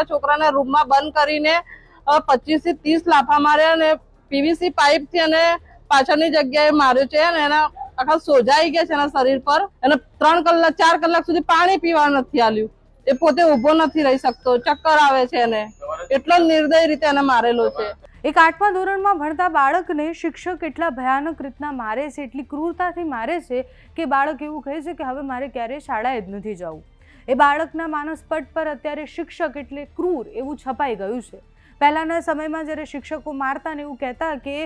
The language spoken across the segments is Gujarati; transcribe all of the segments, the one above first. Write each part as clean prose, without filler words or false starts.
મારા છોકરાને રૂમમાં બંધ કરીને 25 થી 30 લાફા માર્યા અને પીવીસી પાઇપ થી અને પાછળની જગ્યાએ માર્યો છે અને એના આખા સોજાઈ ગયા છે એના શરીર પર. અને 3 કલાક 4 કલાક સુધી પાણી પીવા નથી આલ્યું. એ પોતે ઉભો નથી રહી શકતો, ચક્કર આવે છે એને. એટલો નિર્દય રીતે એને મારેલો છે. એક 8મા ધોરણમાં ભણતા બાળકને શિક્ષક એટલા ભયાનક રીતના મારે છે, એટલી ક્રૂરતાથી મારે છે કે બાળક એવું કહે છે કે હવે મારે ક્યારેય શાળાએ જ નથી જવું. એ બાળકના માનસપટ પર અત્યારે શિક્ષક એટલે ક્રૂર એવું છપાઈ ગયું છે. પહેલાંના સમયમાં જ્યારે શિક્ષકો મારતા ને એવું કહેતા કે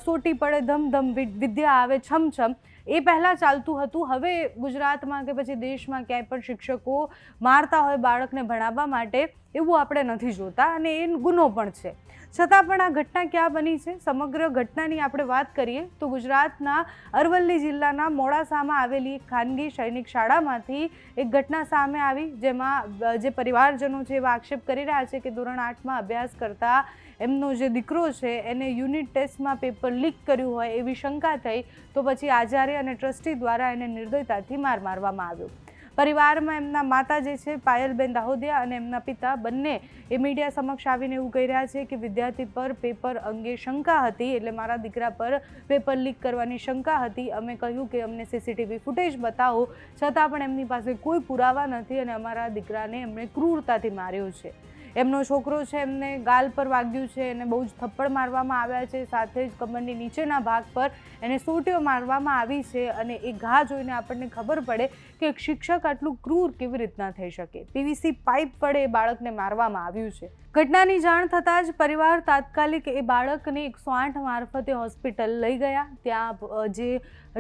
સોટી પડે ધમધમ વિદ્યા આવે છમછમ, એ પહેલાં ચાલતું હતું. હવે ગુજરાતમાં કે પછી દેશમાં ક્યાંય પણ શિક્ષકો મારતા હોય બાળકને ભણાવવા માટે એવું આપણે નથી જોતા અને એ ગુનો પણ છે. છતાં પણ આ ઘટના ક્યાં બની છે? સમગ્ર ઘટનાની આપણે વાત કરીએ તો ગુજરાતના અરવલ્લી જિલ્લાના મોડાસામાં આવેલી એક ખાનગી સૈનિક શાળામાંથી એક ઘટના સામે આવી, જેમાં જે પરિવારજનો છે એવા આક્ષેપ કરી રહ્યા છે કે ધોરણ 8માં અભ્યાસ કરતા એમનો જે દીકરો છે એને યુનિટ ટેસ્ટમાં પેપર લીક કર્યું હોય એવી શંકા થઈ, તો પછી આચાર્ય અને ટ્રસ્ટી દ્વારા એને નિર્દયતાથી મારવામાં આવ્યો. પરિવારમાં એમના માતા જે છે પાયલબેન દાહોદિયા અને એમના પિતા બંને એ મીડિયા સમક્ષ આવીને એવું કહી રહ્યા છે કે વિદ્યાર્થી પર પેપર અંગે શંકા હતી, એટલે મારા દીકરા પર પેપર લીક કરવાની શંકા હતી. અમે કહ્યું કે અમને સીસીટીવી ફૂટેજ બતાવો, છતાં પણ એમની પાસે કોઈ પુરાવા નથી અને અમારા દીકરાને એમણે ક્રૂરતાથી માર્યો છે. એમનો છોકરો છે એમને ગાલ પર વાગ્યું છે, એને બહુ જ થપ્પડ મારવામાં આવ્યા છે, સાથે જ કમરની નીચેના ભાગ પર એને સોટીઓ મારવામાં આવી છે. અને એ ઘા જોઈને આપણને ખબર પડે કે એક શિક્ષક આટલું ક્રૂર કેવી રીતના થઈ શકે. પીવીસી પાઇપ વડે એ બાળકને મારવામાં આવ્યું છે. ઘટનાની જાણ થતાં જ પરિવાર તાત્કાલિક એ બાળકને 108 મારફતે હોસ્પિટલ લઈ ગયા. ત્યાં જે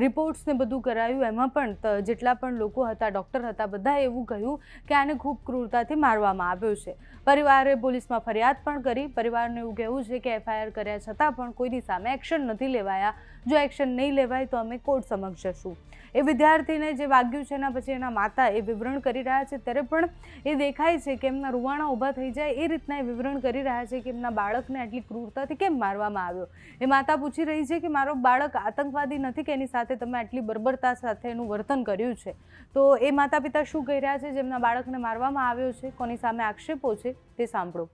રિપોર્ટ્સને બધું કરાયું એમાં પણ જેટલા પણ લોકો હતા, ડૉક્ટર હતા, બધાએ એવું કહ્યું કે આને ખૂબ ક્રૂરતાથી મારવામાં આવ્યો છે. પરિવારે પોલીસમાં ફરિયાદ પણ કરી. પરિવારનું એવું કહેવું છે કે FIR કર્યા છતાં પણ કોઈની સામે એક્શન નથી લેવાયા. જો એક્શન નહીં લેવાય તો અમે કોર્ટ સમક્ષ જશું. એ વિદ્યાર્થીને જે વાગ્યું છે એના પછી એના માતા એ વિવરણ કરી રહ્યા છે, ત્યારે પણ એ દેખાય છે કે એમના રૂવાણા ઊભા થઈ જાય એ રીતના એ વિવરણ કરી રહ્યા છે કે એમના બાળકને આટલી ક્રૂરતાથી કેમ મારવામાં આવ્યો. એ માતા પૂછી રહી છે કે મારો બાળક આતંકવાદી નથી કે એની સાથે તમે આટલી બર્બરતા સાથે એનું વર્તન કર્યું છે. તો એ માતા પિતા શું કહી રહ્યા છે જેમના બાળકને મારવામાં આવ્યો છે, કોની સામે આક્ષેપો છે તે સાંભળો.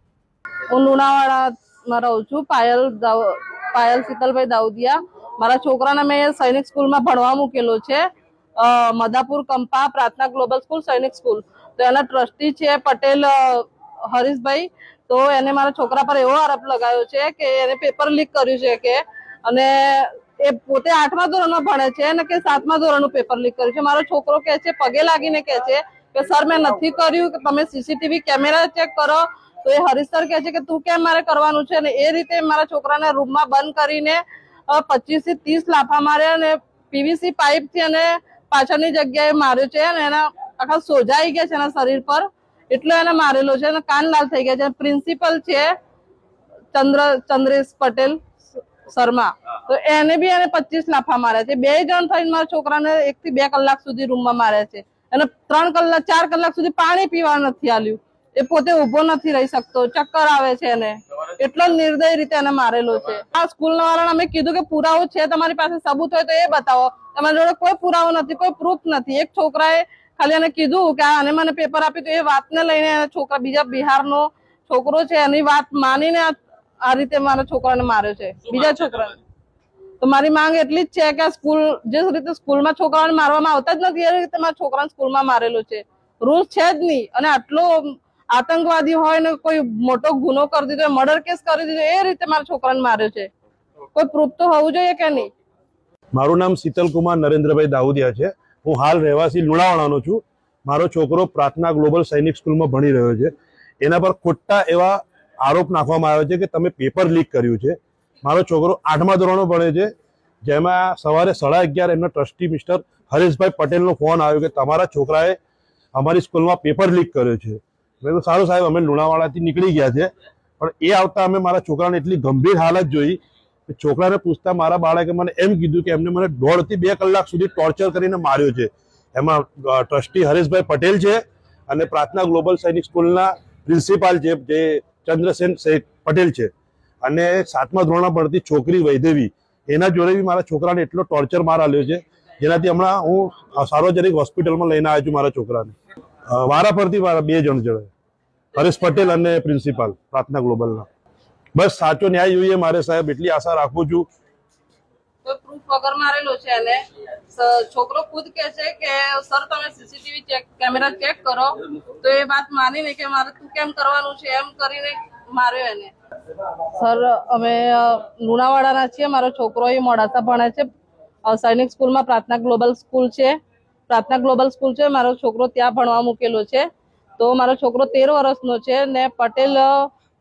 હું લુણાવાડામાં રહું છું, પાયલ શીતલભાઈ દાઉદિયા. મારા છોકરાને મેં સૈનિક સ્કૂલમાં ભણવા મૂકેલો છે, મદાપુર કંપા પ્રાર્થના ગ્લોબલ સ્કૂલ સૈનિક સ્કૂલ. તો એના ટ્રસ્ટી છે પટેલ હરીશભાઈ. તો એને મારા છોકરા પર એવો આરોપ લગાવ્યો છે કે એને પેપર લીક કર્યું છે કે, અને એ પોતે 8મા ધોરણમાં ભણે છે અને કે 7મા ધોરણનું પેપર લીક કર્યું છે. મારો છોકરો કહે છે, પગે લાગીને કહે છે કે સર મેં નથી કર્યું, કે તમે સીસીટીવી કેમેરા ચેક કરો. તો એ હરીશ સર કહે છે કે તું કેમ મારે કરવાનું છે. અને એ રીતે મારા છોકરાને રૂમમાં બંધ કરીને 25 થી 30 લાફા માર્યા અને પીવીસી પાઇપ થી અને પાછળની જગ્યાએ માર્યો છે અને એના આખા સોજાઈ ગયા છે એના શરીર પર. એટલો એને મારેલો છે અને કાન લાલ થઈ ગયા છે. પ્રિન્સિપલ છે ચંદ્રેશ પટેલ શર્મા, તો એને બી એને 25 લાફા માર્યા છે. 2 જણ થઈને મારા છોકરાને 1 થી 2 કલાક સુધી રૂમમાં માર્યા છે અને 3 કલાક 4 કલાક સુધી પાણી પીવા નથી આલ્યું. એ પોતે ઉભો નથી રહી શકતો, ચક્કર આવે છે એને. એટલો નિર્દય રીતે એને મારેલો છે. આ સ્કૂલ વાળાને અમે કીધું કે પુરાવો છે તમારી પાસે, સબૂત હોય તો એ બતાવો. તમારી જોડે કોઈ પુરાવો નથી, કોઈ પ્રૂફ નથી. એક છોકરાએ ખાલી એને કીધું કે આને મને પેપર આપ્યું, તો એ વાતને લઈને છોકરા બીજા બિહારનો છોકરો છે એની વાત માનીને આ રીતે મારા છોકરાને માર્યો છે, બીજા છોકરાને. તો મારી માંગ એટલી જ છે કે સ્કૂલ જે રીતે સ્કૂલમાં છોકરાઓને મારવામાં આવતા જ નથી એ રીતે મારા છોકરાને સ્કૂલમાં મારેલો છે. રૂલ્સ છે જ નહીં. અને આટલો આતંકવાદી હોય ને કોઈ મોટો ગુનો કરી દીધો, મર્ડર કેસ કરી દીધો, એ રીતે મારા છોકરાને માર્યો છે. કોઈ પ્રૂફ તો હોવું જોઈએ કે નહીં. મારું નામ શીતલકુમાર નરેન્દ્રભાઈ દાઉદિયા છે. હું હાલ રહેવાસી લુણાવાડાનો છું. મારો છોકરો પ્રાર્થના ગ્લોબલ સૈનિક સ્કૂલમાં ભણી રહ્યો છે. એના પર ખોટા એવા આરોપ નાખવામાં આવ્યો છે કે તમે પેપર લીક કર્યું છે. મારો છોકરો 8મા ધોરણમાં ભણે છે, જેમાં સવારે 11:30 એમના ટ્રસ્ટી મિસ્ટર હરેશભાઈ પટેલનો ફોન આવ્યો કે તમારા છોકરાએ અમારી સ્કૂલમાં પેપર લીક કર્યો છે. મેં તો સારું સાહેબ, અમે લુણાવાડાથી નીકળી ગયા છે. પણ એ આવતા અમે મારા છોકરાને એટલી ગંભીર હાલત જોઈ કે છોકરાને પૂછતા મારા બાળકે મને એમ કીધું કે એમને મને 1.5 થી 2 કલાક સુધી ટોર્ચર કરીને માર્યો છે. એમાં ટ્રસ્ટી હરેશભાઈ પટેલ છે અને પ્રાર્થના ગ્લોબલ સૈનિક સ્કૂલના પ્રિન્સિપાલ છે જે ચંદ્રસેન પટેલ છે, અને 7મા ધોરણમાં ભણતી છોકરી વૈદેવી, એના જોડે બી મારા છોકરાને એટલો ટોર્ચર માર આલ્યો છે, જેનાથી હમણાં હું સાર્વજનિક હોસ્પિટલમાં લઈને આવ્યો છું મારા છોકરાને. વારાફરતી 2 જણ જોડે. હરેશ પટેલ અને પ્રિન્સિપાલ પ્રાર્થના ગ્લોબલના. બસ સાચો ન્યાય જોઈએ મારે સાહેબ, એટલી આશા રાખું છું. કોઈ પ્રૂફ વગર મારેલો છે એને. છોકરો ખુદ કે છે કે સર તમે સીસીટીવી કેમેરા ચેક કરો, તો એ વાત માનીને કે મારે તું કેમ કરવાનું છે એમ કરીને માર્યો એને. સર અમે લુણાવાડાના છીએ, મારો છોકરો એ મોડાસા ભણે છે. સૈનિક સ્કૂલમાં પ્રાર્થના ગ્લોબલ સ્કૂલ છે. પ્રાર્થના ગ્લોબલ સ્કૂલ છે, મારો છોકરો ત્યાં ભણવા મૂકેલો છે. તો મારો છોકરો 13 વર્ષનો છે ને પટેલ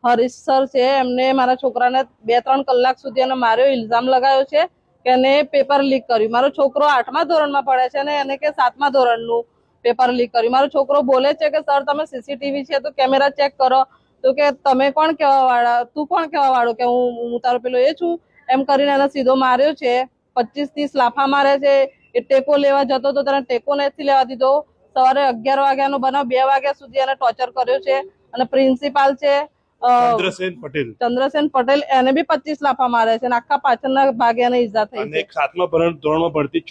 હરીશ સર છે, એમને મારા છોકરાને 2-3 કલાક સુધી એને માર્યો, ઇલ્ઝામ લગાવ્યો છે કે એને પેપર લીક કર્યું. મારો છોકરો 8મા ધોરણમાં ભણે છે ને એને કે 7મા ધોરણનું પેપર લીક કર્યું. મારો છોકરો બોલે છે કે સર તમે સીસીટીવી છે તો કેમેરા ચેક કરો, તો કે તમે કોણ કહેવા વાળા, તું કોણ કહેવા વાળો કે હું તારો પેલો એ છું, એમ કરીને એને સીધો માર્યો છે. 25-30 લાફા મારે છે. એ ટેકો લેવા જતો તો તેને ટેકો નથી લેવા દીધો. સવારે 11 વાગ્યાનો બનાવ 2 વાગ્યા સુધી એને ટોર્ચર કર્યો છે. અને પ્રિન્સિપાલ છે ચંદ્રસેન પટેલ, એને બી 25 લાફા મારે છે અને આખા પાછળના ભાગે એને ઈજા થઈ છે. 7મા ધોરણમાં ભણતી